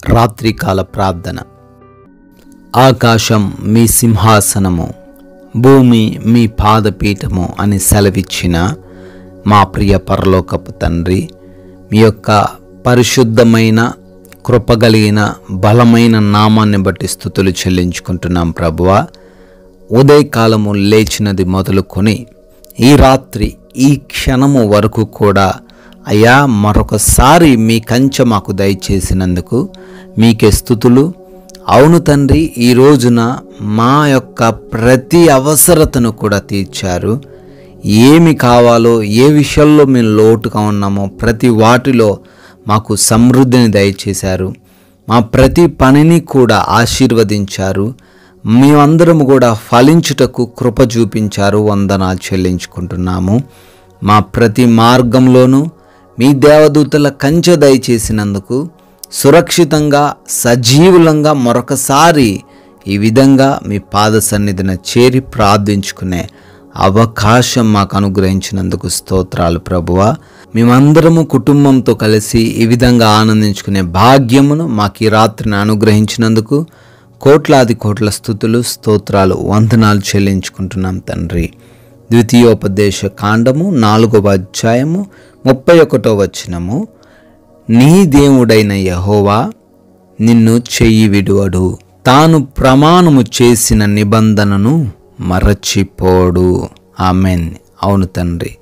రాత్రికాల ప్రార్థన. ఆకాశం మీ సింహాసనము, భూమి మీ పాదపీఠము అని సెలవిచ్చిన మా ప్రియ పరలోకపు తండ్రి, మీ యొక్క పరిశుద్ధమైన కృపగలిగిన బలమైన నామాన్ని బట్టి స్తుతులు చెల్లించుకుంటున్నాం ప్రభువా. ఉదయకాలము లేచినది మొదలుకొని ఈ రాత్రి ఈ క్షణము వరకు కూడా అయ్యా మరొకసారి మీ కంచె మాకు దయచేసినందుకు మీకే స్తుతులు. అవును తండ్రి, ఈ రోజున మా యొక్క ప్రతి అవసరతను కూడా తీర్చారు. ఏమి కావాలో, ఏ విషయంలో మేము లోటుగా ఉన్నామో ప్రతి వాటిలో మాకు సమృద్ధిని దయచేశారు. మా ప్రతి పనిని కూడా ఆశీర్వదించారు. మేమందరం కూడా ఫలించుటకు కృప చూపించారు. వందనాలు చెల్లించుకుంటున్నాము. మా ప్రతి మార్గంలోనూ మీ దేవదూతల కంచె దయచేసినందుకు సురక్షితంగా సజీవులంగా మరొకసారి ఈ విధంగా మీ పాద సన్నిధిన చేరి ప్రార్థించుకునే అవకాశం మాకు అనుగ్రహించినందుకు స్తోత్రాలు ప్రభువా. మేమందరము కుటుంబంతో కలిసి ఈ విధంగా ఆనందించుకునే భాగ్యమును మాకు ఈ రాత్రిని అనుగ్రహించినందుకు కోట్లాది కోట్ల స్తుతులు, స్తోత్రాలు, వందనాలు చెల్లించుకుంటున్నాం తండ్రి. ద్వితీయోపదేశ కాండము 4వ అధ్యాయము 31వ వచనము, నీ దేవుడైన యెహోవా నిన్ను చెయ్యి విడువడు, తాను ప్రమాణము చేసిన నిబంధనను మరచిపోడు. ఆమెన్. అవును తండ్రి,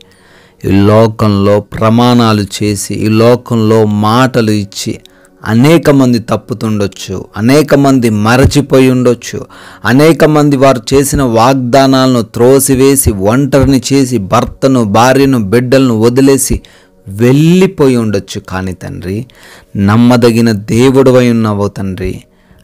ఈ లోకంలో ప్రమాణాలు చేసి, ఈ లోకంలో మాటలు ఇచ్చి అనేక మంది తప్పుతుండొచ్చు, అనేక మంది మరచిపోయి ఉండొచ్చు, అనేక మంది వారు చేసిన వాగ్దానాలను త్రోసివేసి ఒంటరిని చేసి భర్తను, భార్యను, బిడ్డలను వదిలేసి వెళ్ళిపోయి ఉండొచ్చు. కానీ తండ్రి, నమ్మదగిన దేవుడవై ఉన్నావు తండ్రి.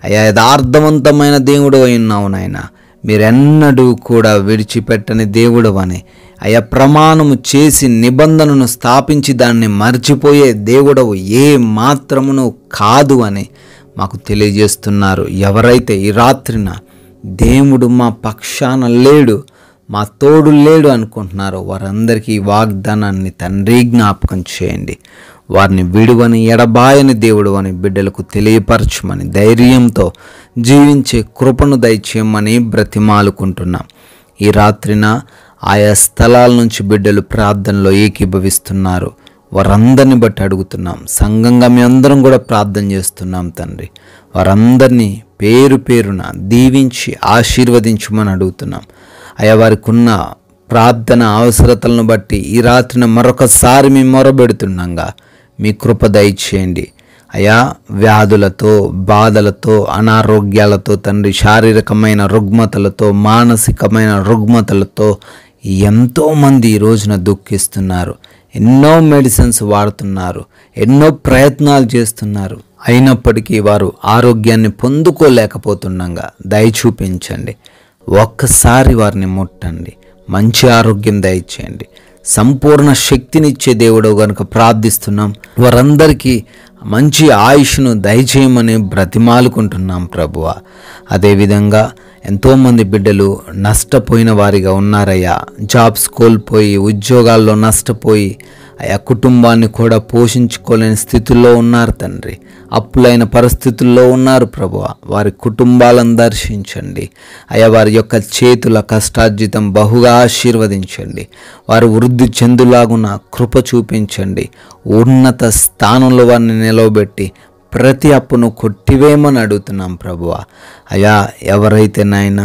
అయ్యా, యథార్థవంతమైన దేవుడవై ఉన్నావు నాయన. మీరెన్నడూ కూడా విడిచిపెట్టని దేవుడవని, అయ్యా ప్రమాణము చేసి నిబంధనను స్థాపించి దాన్ని మర్చిపోయే దేవుడవు ఏ మాత్రమును కాదు అని మాకు తెలియజేస్తున్నారు. ఎవరైతే ఈ రాత్రిన దేవుడు మా పక్షాన లేడు, మా తోడు లేడు అనుకుంటున్నారో వారందరికీ ఈ వాగ్దానాన్ని తండ్రి జ్ఞాపకం చేయండి. వారిని విడువని ఎడబాయని దేవుడు అని బిడ్డలకు తెలియపరచమని, ధైర్యంతో జీవించే కృపను దయచేయమని బ్రతిమాలుకుంటున్నాం. ఈ రాత్రిన ఆయా స్థలాల నుంచి బిడ్డలు ప్రార్థనలో ఏకీభవిస్తున్నారు. వారందరిని బట్టి అడుగుతున్నాం. సంఘంగా మీ అందరం కూడా ప్రార్థన చేస్తున్నాం తండ్రి. వారందరినీ పేరు పేరున దీవించి ఆశీర్వదించమని అడుగుతున్నాం. అయ్యా, వారికి ఉన్న ప్రార్థన అవసరతలను బట్టి ఈ రాత్రిన మరొకసారి మేము మొరబెడుతున్నాగా మీ కృప దయచేయండి. అయా, వ్యాధులతో, బాధలతో, అనారోగ్యాలతో తండ్రి, శారీరకమైన రుగ్మతలతో, మానసికమైన రుగ్మతలతో ఎంతోమంది ఈ రోజున దుఃఖిస్తున్నారు. ఎన్నో మెడిసిన్స్ వాడుతున్నారు, ఎన్నో ప్రయత్నాలు చేస్తున్నారు. అయినప్పటికీ వారు ఆరోగ్యాన్ని పొందుకోలేకపోతుండగా దయ చూపించండి. ఒక్కసారి వారిని ముట్టండి, మంచి ఆరోగ్యం దయచేయండి. సంపూర్ణ శక్తినిచ్చే దేవుడు కనుక ప్రార్థిస్తున్నాం. వారందరికీ మంచి ఆయుష్ను దయచేయమని బ్రతిమాలుకుంటున్నాం ప్రభువా. అదేవిధంగా ఎంతోమంది బిడ్డలు నష్టపోయిన వారిగా ఉన్నారయ్యా. జాబ్స్ కోల్పోయి, ఉద్యోగాల్లో నష్టపోయి, అయ్యా కుటుంబాన్ని కూడా పోషించుకోలేని స్థితిలో ఉన్నారు తండ్రి. అప్పులైన పరిస్థితుల్లో ఉన్నారు ప్రభువా. వారి కుటుంబాలను దర్శించండి. అయ్యా, వారి యొక్క చేతుల కష్టార్జితం బహుగా ఆశీర్వదించండి. వారు వృద్ధి చెందులాగున కృప చూపించండి. ఉన్నత స్థానంలో వారిని నిలవబెట్టి ప్రతి అప్పును కొట్టివేయమని అడుగుతున్నాం ప్రభువా. అయ్యా, ఎవరైతే నాయన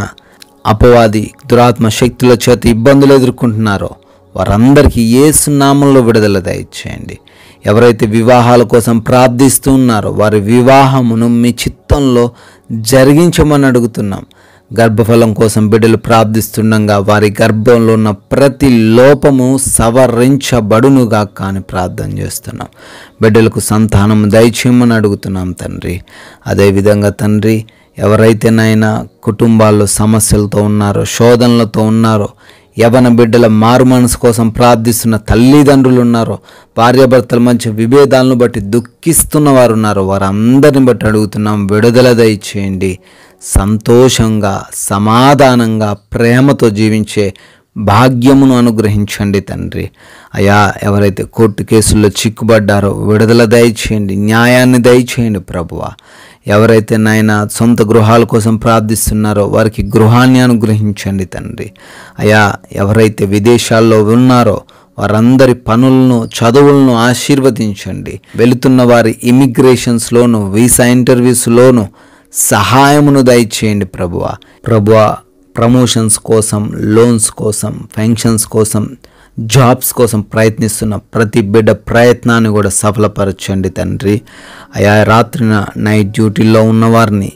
అపవాది దురాత్మ శక్తుల చేత ఇబ్బందులు ఎదుర్కొంటున్నారో వారందరికీ యేసు నామములో విడుదల దయచేయండి. ఎవరైతే వివాహాల కోసం ప్రార్థిస్తూ ఉన్నారో వారి వివాహమును మీ చిత్తంలో జరిగించమని అడుగుతున్నాం. గర్భఫలం కోసం బిడ్డలు ప్రార్థిస్తుండగా వారి గర్భంలో ఉన్న ప్రతి లోపము సవరించబడునుగా కానీ ప్రార్థన చేస్తున్నాం. బిడ్డలకు సంతానం దయచేయమని అడుగుతున్నాం తండ్రి. అదేవిధంగా తండ్రి, ఎవరైతే నాయన కుటుంబాల్లో సమస్యలతో ఉన్నారో, శోధనలతో ఉన్నారో, యవన బిడ్డల మారు మనసు కోసం ప్రార్థిస్తున్న తల్లిదండ్రులు ఉన్నారో, భార్యాభర్తల మధ్య విభేదాలను బట్టి దుఃఖిస్తున్న వారు ఉన్నారో, వారందరిని బట్టి అడుగుతున్నాం. విడుదల దయచేయండి. సంతోషంగా, సమాధానంగా, ప్రేమతో జీవించే భాగ్యమును అనుగ్రహించండి తండ్రి. అయా, ఎవరైతే కోర్టు కేసుల్లో చిక్కుబడ్డారో విడుదల దయచేయండి, న్యాయాన్ని దయచేయండి ప్రభువా. ఎవరైతే నాయన సొంత గృహాల కోసం ప్రార్థిస్తున్నారో వారికి గృహాన్ని అనుగ్రహించండి తండ్రి. అయా, ఎవరైతే విదేశాల్లో ఉన్నారో వారందరి పనులను, చదువులను ఆశీర్వదించండి. వెళుతున్న వారి ఇమిగ్రేషన్స్లోను, వీసా ఇంటర్వ్యూస్లోను సహాయమును దయచేయండి ప్రభువా. ప్రమోషన్స్ కోసం, లోన్స్ కోసం, పెన్షన్స్ కోసం, జాబ్స్ కోసం ప్రయత్నిస్తున్న ప్రతి బిడ్డ ప్రయత్నాన్ని కూడా సఫలపరచండి తండ్రి. అయా, రాత్రిన నైట్ డ్యూటీల్లో ఉన్నవారిని,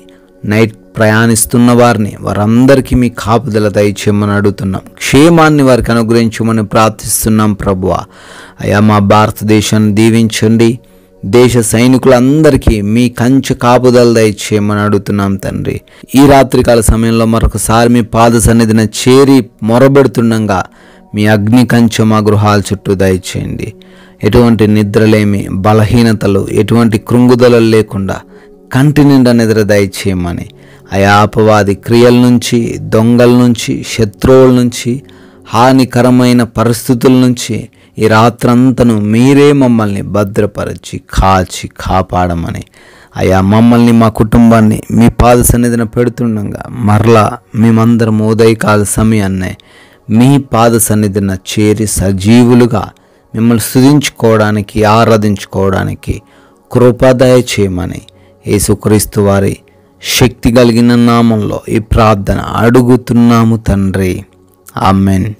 నైట్ ప్రయాణిస్తున్న వారిని, వారందరికీ మీ కాపుదల దయచేయమని అడుగుతున్నాం. క్షేమాన్ని వారికి అనుగ్రహించమని ప్రార్థిస్తున్నాం ప్రభువా. అయా, మా భారతదేశాన్ని దీవించండి. దేశ సైనికులందరికీ మీ కంచె కాపుదల దయచేయమని అడుగుతున్నాం తండ్రి. ఈ రాత్రికాల సమయంలో మరొకసారి మీ పాద సన్నిధిన చేరి మొరబెడుతుండగా మీ అగ్ని కంచె మా గృహాల చుట్టూ దయచేయండి. ఎటువంటి నిద్రలేమి, బలహీనతలు, ఎటువంటి కృంగుదలలు లేకుండా కంటి నిండా నిద్ర దయచేయమని, ఆయా అపవాది క్రియల నుంచి, దొంగల నుంచి, శత్రువుల నుంచి, హానికరమైన పరిస్థితుల నుంచి ఈ రాత్రంతను మీరే మమ్మల్ని భద్రపరిచి కాచి కాపాడమని, అయా మమ్మల్ని, మా కుటుంబాన్ని మీ పాద సన్నిధిన పెడుతుండగా మరలా మేమందరం ఉదయకాల సమయాన్నే మీ పాద సన్నిధిన చేరి సజీవులుగా మిమ్మల్ని స్తుతించుకోవడానికి, ఆరాధించుకోవడానికి కృప దయచేయమని యేసుక్రీస్తు వారి శక్తి కలిగిన నామంలో ఈ ప్రార్థన అడుగుతున్నాము తండ్రి. ఆమెన్.